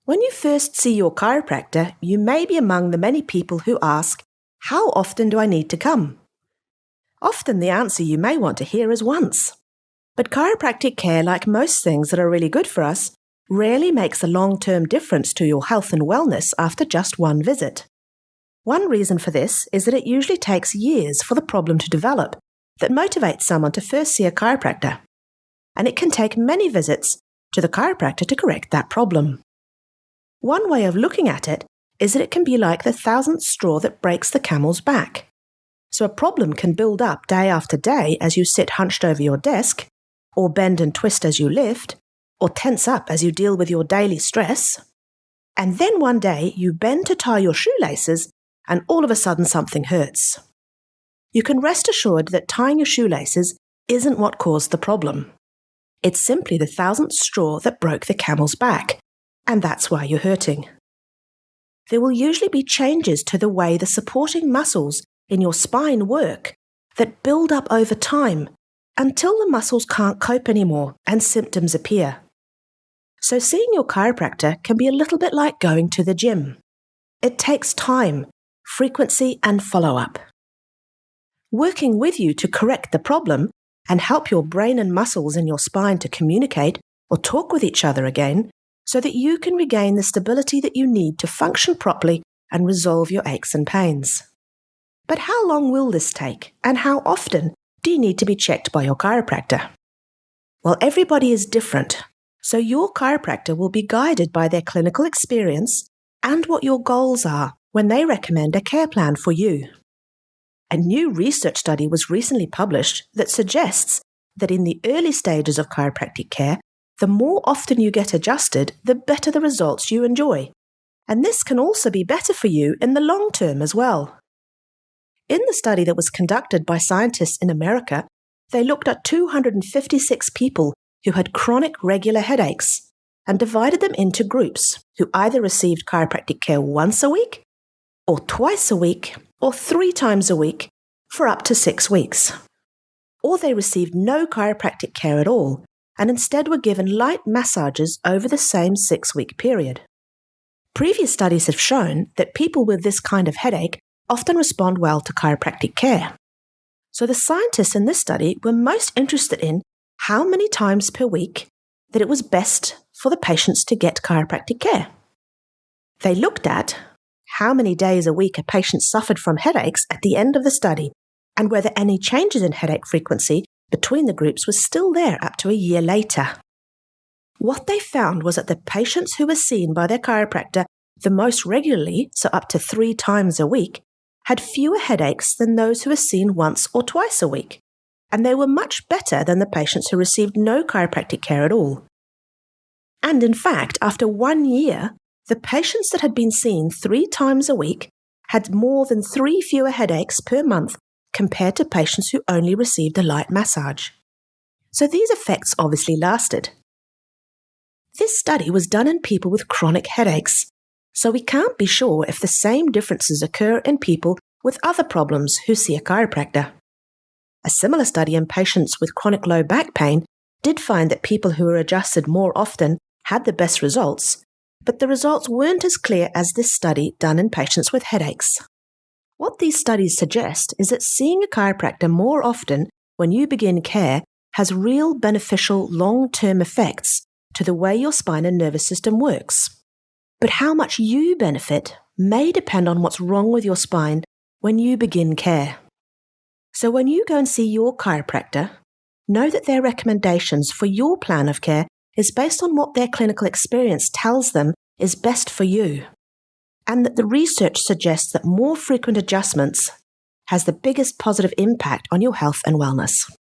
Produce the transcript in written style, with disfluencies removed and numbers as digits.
When you first see your chiropractor, you may be among the many people who ask, "How often do I need to come?" Often the answer you may want to hear is once. But chiropractic care, like most things that are really good for us, rarely makes a long-term difference to your health and wellness after just one visit. One reason for this is that it usually takes years for the problem to develop that motivates someone to first see a chiropractor. And it can take many visits to the chiropractor to correct that problem. One way of looking at it is that it can be like the thousandth straw that breaks the camel's back. So a problem can build up day after day as you sit hunched over your desk, or bend and twist as you lift, or tense up as you deal with your daily stress. And then one day you bend to tie your shoelaces and all of a sudden something hurts. You can rest assured that tying your shoelaces isn't what caused the problem. It's simply the thousandth straw that broke the camel's back, and that's why you're hurting. There will usually be changes to the way the supporting muscles in your spine work that build up over time until the muscles can't cope anymore and symptoms appear. So seeing your chiropractor can be a little bit like going to the gym. It takes time, frequency, and follow-up. Working with you to correct the problem and help your brain and muscles in your spine to communicate or talk with each other again so that you can regain the stability that you need to function properly and resolve your aches and pains. But how long will this take, and how often do you need to be checked by your chiropractor? Well, everybody is different, so your chiropractor will be guided by their clinical experience and what your goals are when they recommend a care plan for you. A new research study was recently published that suggests that in the early stages of chiropractic care, the more often you get adjusted, the better the results you enjoy. And this can also be better for you in the long term as well. In the study that was conducted by scientists in America, they looked at 256 people who had chronic regular headaches and divided them into groups who either received chiropractic care once a week, or twice a week, or 3 times a week for up to 6 weeks. Or they received no chiropractic care at all and instead were given light massages over the same 6-week period. Previous studies have shown that people with this kind of headache often respond well to chiropractic care. So the scientists in this study were most interested in how many times per week that it was best for the patients to get chiropractic care. They looked at how many days a week a patient suffered from headaches at the end of the study and whether any changes in headache frequency between the groups was still there up to a year later. What they found was that the patients who were seen by their chiropractor the most regularly, so up to 3 times a week, had fewer headaches than those who were seen once or twice a week, and they were much better than the patients who received no chiropractic care at all. And in fact, after 1 year, the patients that had been seen 3 times a week had more than 3 fewer headaches per month compared to patients who only received a light massage. So these effects obviously lasted. This study was done in people with chronic headaches, so we can't be sure if the same differences occur in people with other problems who see a chiropractor. A similar study in patients with chronic low back pain did find that people who were adjusted more often had the best results, but the results weren't as clear as this study done in patients with headaches. What these studies suggest is that seeing a chiropractor more often when you begin care has real beneficial long-term effects to the way your spine and nervous system works. But how much you benefit may depend on what's wrong with your spine when you begin care. So when you go and see your chiropractor, know that their recommendations for your plan of care is based on what their clinical experience tells them is best for you, and that the research suggests that more frequent adjustments has the biggest positive impact on your health and wellness.